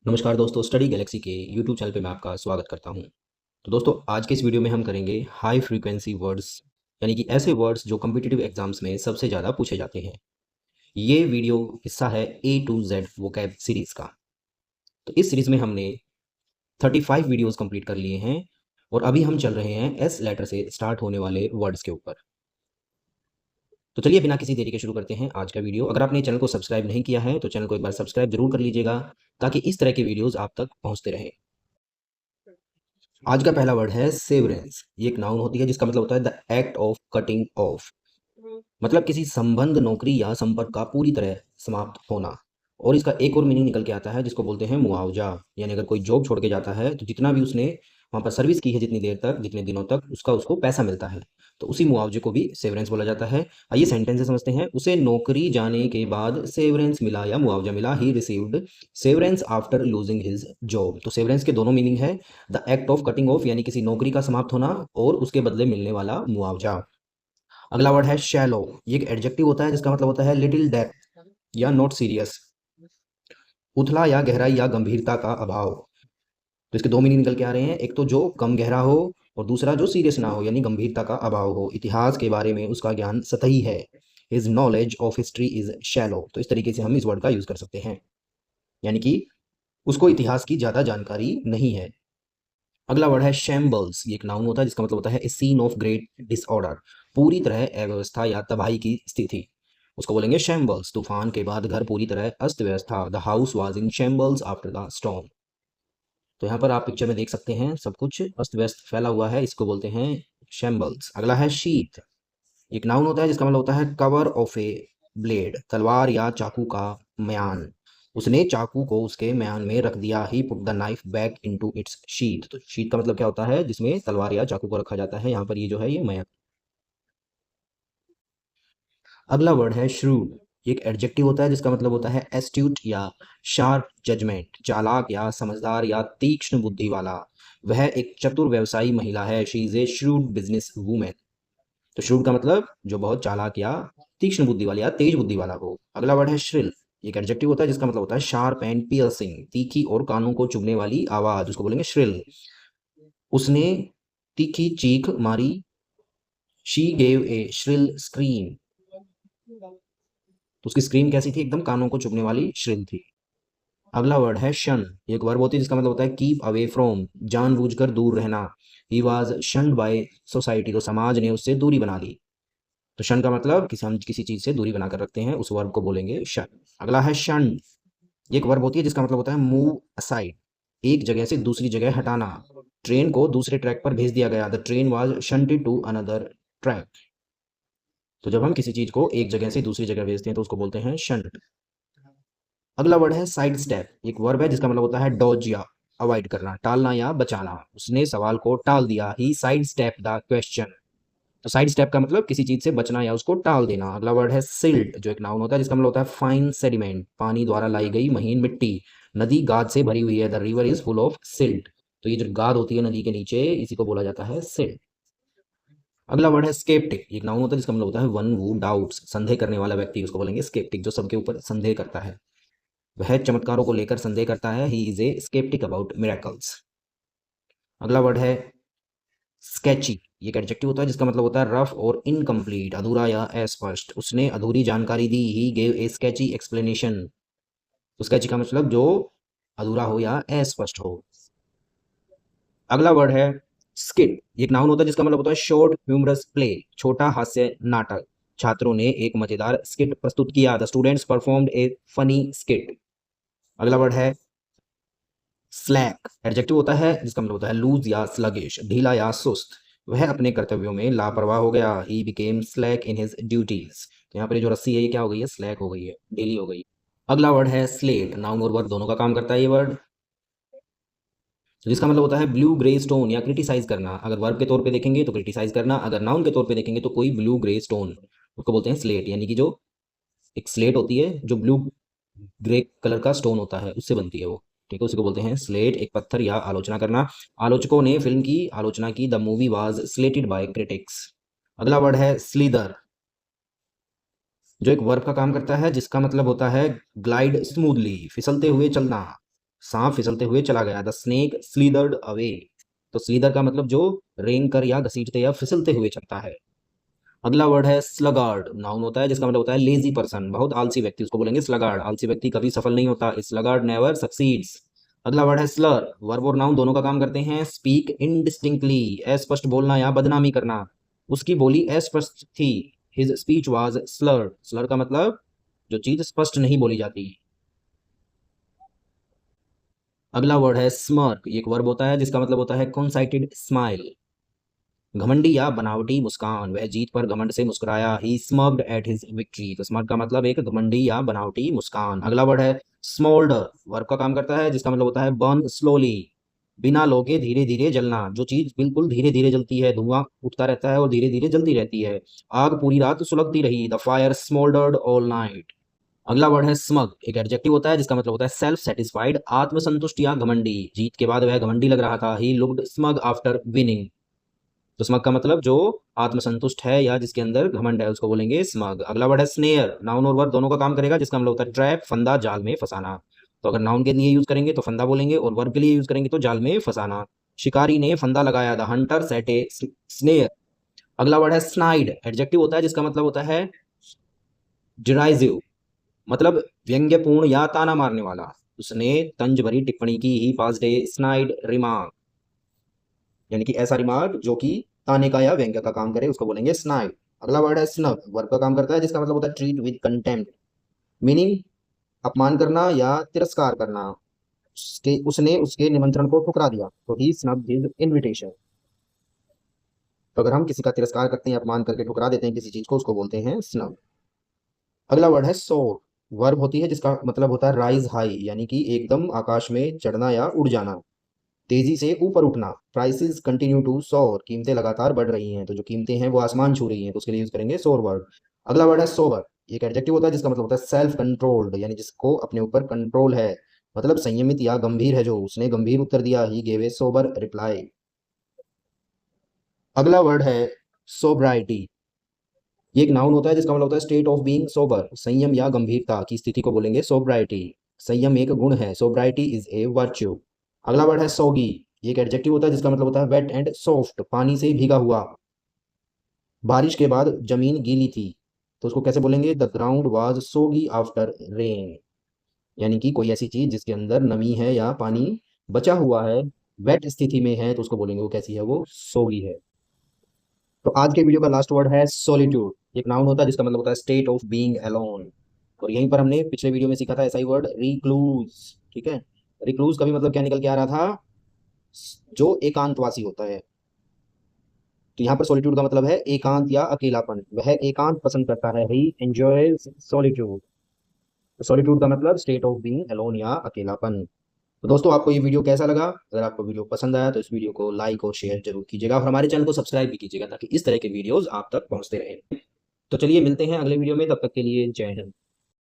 नमस्कार दोस्तों, study Galaxy के यूट्यूब चैनल पे मैं आपका स्वागत करता हूँ। तो दोस्तों, आज के इस वीडियो में हम करेंगे हाई फ्रीक्वेंसी वर्ड्स, यानी कि ऐसे वर्ड्स जो कॉम्पिटिटिव एग्जाम्स में सबसे ज़्यादा पूछे जाते हैं। ये वीडियो हिस्सा है ए टू जेड वोकैब सीरीज़ का। तो इस सीरीज़ में हमने 35 वीडियोस कंप्लीट कर लिए हैं और अभी हम चल रहे हैं एस लेटर से स्टार्ट होने वाले वर्ड्स के ऊपर। तो चलिए बिना किसी देरी के शुरू करते हैं आज का वीडियो। अगर आपने चैनल को सब्सक्राइब नहीं किया है तो चैनल को एक बार सब्सक्राइब जरूर कर लीजिएगा, ताकि इस तरह के वीडियोस आप तक पहुंचते रहें। आज का पहला वर्ड है सेवरेंस। ये एक नाउन होती है जिसका मतलब होता है the act of cutting of. मतलब किसी संबंध, नौकरी या संपर्क का पूरी तरह समाप्त होना। और इसका एक और मीनिंग निकल के आता है जिसको बोलते हैं मुआवजा। यानी अगर कोई जॉब छोड़ के जाता है तो जितना भी उसने वहां पर सर्विस की है, जितनी देर तक, जितने दिनों तक, उसका उसको पैसा मिलता है, तो उसी मुआवजे को भी सेवरेंस बोला जाता है। आइए सेंटेंस से समझते हैं। उसे नौकरी जाने के बाद सेवरेंस मिला या मुआवजा मिला। He received severance after losing his job. तो सेवरेंस के दोनों मीनिंग है, the act of cutting of यानी किसी नौकरी का समाप्त होना, और उसके बदले मिलने वाला मुआवजा। अगला वर्ड है शैलो। ये एक एडजेक्टिव होता है जिसका मतलब होता है लिटिल डेप्थ या नॉट सीरियस। उथला या गहराई या गंभीरता का अभाव। तो इसके दो मीनिंग निकल के आ रहे हैं, एक तो जो कम गहरा हो और दूसरा जो सीरियस ना हो, यानी गंभीरता का अभाव हो। इतिहास के बारे में उसका ज्ञान सतही है। His knowledge of history is shallow. तो इस तरीके से हम इस वर्ड का यूज कर सकते हैं, यानी कि उसको इतिहास की ज्यादा जानकारी नहीं है। अगला वर्ड है शैम्बल्स। ये एक नाउन होता है जिसका मतलब होता है ए सीन ऑफ ग्रेट डिसऑर्डर। पूरी तरह अव्यवस्था या तबाही की स्थिति, उसको बोलेंगे शैम्बल्स। तूफान के बाद घर पूरी तरह अस्त व्यस्त था। The house was in shambles after the storm. तो यहाँ पर आप पिक्चर में देख सकते हैं, सब कुछ अस्त व्यस्त फैला हुआ है, इसको बोलते हैं शैम्बल्स। अगला है शीथ। एक नाउन होता है जिसका मतलब होता है कवर ऑफ ए ब्लेड। तलवार या चाकू का म्यान। उसने चाकू को उसके म्यान में रख दिया। He put the knife back into its sheath. तो शीथ का मतलब क्या होता है, जिसमें तलवार या चाकू को रखा जाता है। यहाँ पर ये जो है ये म्यान। अगला वर्ड है श्रूड। ये एक एडजेक्टिव होता है जिसका मतलब होता है एस्ट्यूट या शार्प जजमेंट। चालाक या समझदार या तीक्ष्ण बुद्धि वाला। वह एक चतुर व्यवसायी महिला है। She is a shrewd business women. तो श्रूड का मतलब जो बहुत चालाक या तीक्ष्ण बुद्धि वाला या तेज बुद्धि वाला हो। अगला वर्ड है श्रिल। एक एडजेक्टिव होता है जिसका मतलब होता है शार्प एंड पियर्सिंग। तीखी और कानों को चुभने वाली आवाज, उसको बोलेंगे श्रिल। उसने तीखी चीख मारी। She gave a shrill scream. तो उसकी स्क्रीम कैसी थी, एकदम कानों को चुभने वाली श्रिल थी। अगला वर्ड है शन। एक वर्ब होती है जिसका मतलब होता है कीप अवे फ्रॉम, जानबूझकर दूर रहना। He was shunned by society. तो समाज ने उससे दूरी बना ली। तो शन का मतलब हम किसी चीज से दूरी बनाकर रखते हैं, उस वर्ब को बोलेंगे शन। अगला है शन। ये एक वर्ब होती है जिसका मतलब होता है मूव असाइड, एक जगह से दूसरी जगह हटाना। ट्रेन को दूसरे ट्रैक पर भेज दिया गया। The train was shunted to another track. तो जब हम किसी चीज को एक जगह से दूसरी जगह भेजते हैं तो उसको बोलते हैं शंट। अगला वर्ड है साइड स्टेप। एक वर्ब है जिसका मतलब होता है डॉज या अवॉइड करना, टालना या बचाना। उसने सवाल को टाल दिया। ही साइड स्टेप द क्वेश्चन। तो साइड स्टेप का मतलब किसी चीज से बचना या उसको टाल देना। अगला वर्ड है सिल्ट, जो एक नाउन होता है जिसका मतलब होता है फाइन सेडिमेंट, पानी द्वारा लाई गई महीन मिट्टी। नदी गाद से भरी हुई है। The river is full of silt. तो ये जो गाद होती है नदी के नीचे, इसी को बोला जाता है सिल्ट। अगला वर्ड है स्केप्टिक। एक नाउन होता है जिसका मतलब होता है वन हु डाउट्स, संदेह करने वाला व्यक्ति, उसको बोलेंगे स्केप्टिक। जो सबके ऊपर संदेह करता है, वह चमत्कारों को लेकर संदेह करता है। He is a sceptic about miracles. अगला वर्ड है स्केची। ये एक एडजेक्टिव होता है जिसका मतलब होता है रफ और इनकम्प्लीट, अधूरा या अस्पष्ट। उसने अधूरी जानकारी दी। He gave a sketchy explanation. तो स्केची का मतलब जो अधूरा हो या अस्पष्ट हो। अगला वर्ड है स्किट। ये एक नाउन होता है जिसका मतलब होता है शॉर्ट ह्यूमरस प्ले, छोटा हास्य नाटक। छात्रों ने एक मजेदार स्किट प्रस्तुत किया। The students performed A funny skit. अगला वर्ड है स्लैक। एडजेक्टिव होता है जिसका मतलब होता है लूज या स्लगिश, ढीला या सुस्त। वह अपने कर्तव्यों में लापरवाह हो गया। He became slack in his duties. तो यहाँ पर ये जो रस्सी है ये क्या हो गई है, स्लैक हो गई है, ढीली हो गई। अगला वर्ड है स्लेट। नाउन और वर्ब दोनों का काम करता है ये वर्ड, जिसका मतलब होता है ब्लू ग्रे स्टोन या क्रिटिसाइज करना। अगर वर्ब के तौर पे देखेंगे तो क्रिटिसाइज करना, अगर नाउन के तौर पे देखेंगे तो कोई ब्लू ग्रे स्टोन, उसको बोलते हैं स्लेट। यानी कि जो एक स्लेट होती है जो ब्लू ग्रे कलर का स्टोन होता है उससे बनती है वो, ठीक है, उसी को बोलते हैं स्लेट। एक पत्थर या आलोचना करना। आलोचकों ने फिल्म की आलोचना की। The movie was slated by critics. अगला वर्ड है स्लीदर, जो एक वर्ब का काम करता है जिसका मतलब होता है ग्लाइड स्मूथली, फिसलते हुए चलना। सांप फिसलते हुए चला गया। The snake slithered away. तो स्लीदर का मतलब जो रेंग कर या घसीटते या फिसलते हुए चलता है। अगला वर्ड है स्लगार्ड। नाउन होता है जिसका मतलब होता है लेजी पर्सन, बहुत आलसी व्यक्ति, उसको बोलेंगे स्लगार्ड। आलसी व्यक्ति कभी सफल नहीं होता। Sluggard never succeeds. अगला वर्ड है स्लर। वर्ब और नाउन दोनों का काम करते हैं। स्पीक इनडिस्टिंक्टली, अस्पष्ट बोलना या बदनामी करना। उसकी बोली अस्पष्ट थी। His speech was slurred. Slur का मतलब जो चीज स्पष्ट नहीं बोली जाती। अगला वर्ड है स्मर्क। एक वर्ब होता है जिसका मतलब होता है कॉन्साइटेड स्माइल, घमंडी या बनावटी मुस्कान। वह जीत पर घमंड से मुस्कुराया। ही स्मर्क्ड एट हिज विक्ट्री। तो स्मर्क का मतलब एक घमंडी या बनावटी मुस्कान। अगला वर्ड है स्मोल्डर। वर्ब का काम करता है जिसका मतलब होता है बर्न स्लोली, बिना लो के धीरे धीरे जलना। जो चीज बिल्कुल धीरे धीरे जलती है, धुआं उठता रहता है और धीरे धीरे जलती रहती है। आग पूरी रात सुलगती रही। The fire smouldered all night. अगला वर्ड है स्मग। एक एडजेक्टिव होता है जिसका मतलब होता है सेल्फ सेटिस्फाइड, आत्मसंतुष्ट या घमंडी। जीत के बाद वह घमंडी लग रहा था। He looked smug after winning. तो स्मग का मतलब जो आत्मसंतुष्ट है या जिसके अंदर घमंड है उसको बोलेंगे स्मग। अगला वर्ड है स्नेयर। नाउन और वर्ब दोनों का काम करेगा जिसका मतलब होता है ट्रैप, फंदा, जाल में फंसाना। तो अगर नाउन के लिए यूज करेंगे तो फंदा बोलेंगे और वर्ब के लिए यूज करेंगे तो जाल में फंसाना। शिकारी ने फंदा लगाया। The Hunter set A snare. अगला वर्ड है स्नाइड। एडजेक्टिव होता है जिसका मतलब होता है डिराइजिव, मतलब व्यंग्यपूर्ण या ताना मारने वाला। उसने तंज भरी टिप्पणी की। ही पास्ड ए स्नाइड रिमार्क, यानी कि ऐसा रिमार्क जो कि ताने का या व्यंग्य का काम करे उसको बोलेंगे स्नाइड। अगला वर्ड है स्नब। वर्ब का काम करता है जिसका मतलब होता है ट्रीट विद कंटेम्प्ट, मीनिंग अपमान करना या तिरस्कार करना। उसने उसके निमंत्रण को ठुकरा दिया। तो ही स्नब हिज इनविटेशन। तो अगर हम किसी का तिरस्कार करते हैं, अपमान करके ठुकरा देते हैं किसी चीज को, उसको बोलते हैं स्नब। अगला वर्ड है सोर। वर्ब होती है जिसका मतलब होता है राइज हाई, यानी कि एकदम आकाश में चढ़ना या उड़ जाना, तेजी से ऊपर उठना। प्राइसेस कंटिन्यू टू सोर। कीमतें लगातार बढ़ रही हैं, तो जो कीमतें हैं वो आसमान छू रही हैं, तो उसके लिए यूज करेंगे सोर वर्ड। अगला वर्ड है सोबर। एक एडजेक्टिव होता है जिसका मतलब होता है सेल्फ कंट्रोल्ड, यानी जिसको अपने ऊपर कंट्रोल है, मतलब संयमित या गंभीर है। जो उसने गंभीर उत्तर दिया। ही गेव ए सोबर रिप्लाई। अगला वर्ड है सोब्राइटी। ये एक नाउन होता है जिसका मतलब होता है स्टेट ऑफ बीइंग सोबर, संयम या गंभीरता की स्थिति को बोलेंगे सोब्राइटी। संयम एक गुण है। सोब्राइटी इज ए वर्च्यू। अगला वर्ड है सोगी। ये एक एडजेक्टिव होता है जिसका मतलब होता है वेट एंड सॉफ्ट, पानी से भीगा हुआ। बारिश के बाद जमीन गीली थी, तो उसको कैसे बोलेंगे? द ग्राउंड वाज सोगी आफ्टर रेन, यानी कि कोई ऐसी चीज जिसके अंदर नमी है या पानी बचा हुआ है, वेट स्थिति में है, तो उसको बोलेंगे वो कैसी है, वो सोगी है। तो आज के वीडियो का लास्ट वर्ड है सॉलिट्यूड। एक नाउन होता है जिसका मतलब होता है स्टेट ऑफ बीइंग अलोन। और यहीं पर हमने पिछले वीडियो में सीखा था ऐसा ही वर्ड रिक्लूज। ठीक है, रिक्लूज का भी मतलब क्या निकल के आ रहा था? जो एकांतवासी होता है। तो यहाँ पर सॉलिट्यूड का मतलब है एकांत या अकेलापन। वह एकांत पसंद करता है। ही एंजॉयज सॉलिट्यूड। सॉलिट्यूड का मतलब स्टेट ऑफ बीइंग अलोन या अकेलापन। तो दोस्तों, आपको ये वीडियो कैसा लगा? अगर आपको वीडियो पसंद आया तो इस वीडियो को लाइक और शेयर जरूर कीजिएगा और हमारे चैनल को सब्सक्राइब भी कीजिएगा ताकि इस तरह के वीडियोस आप तक पहुंचते रहें। तो चलिए मिलते हैं अगले वीडियो में, तब तक के लिए जय हिंद।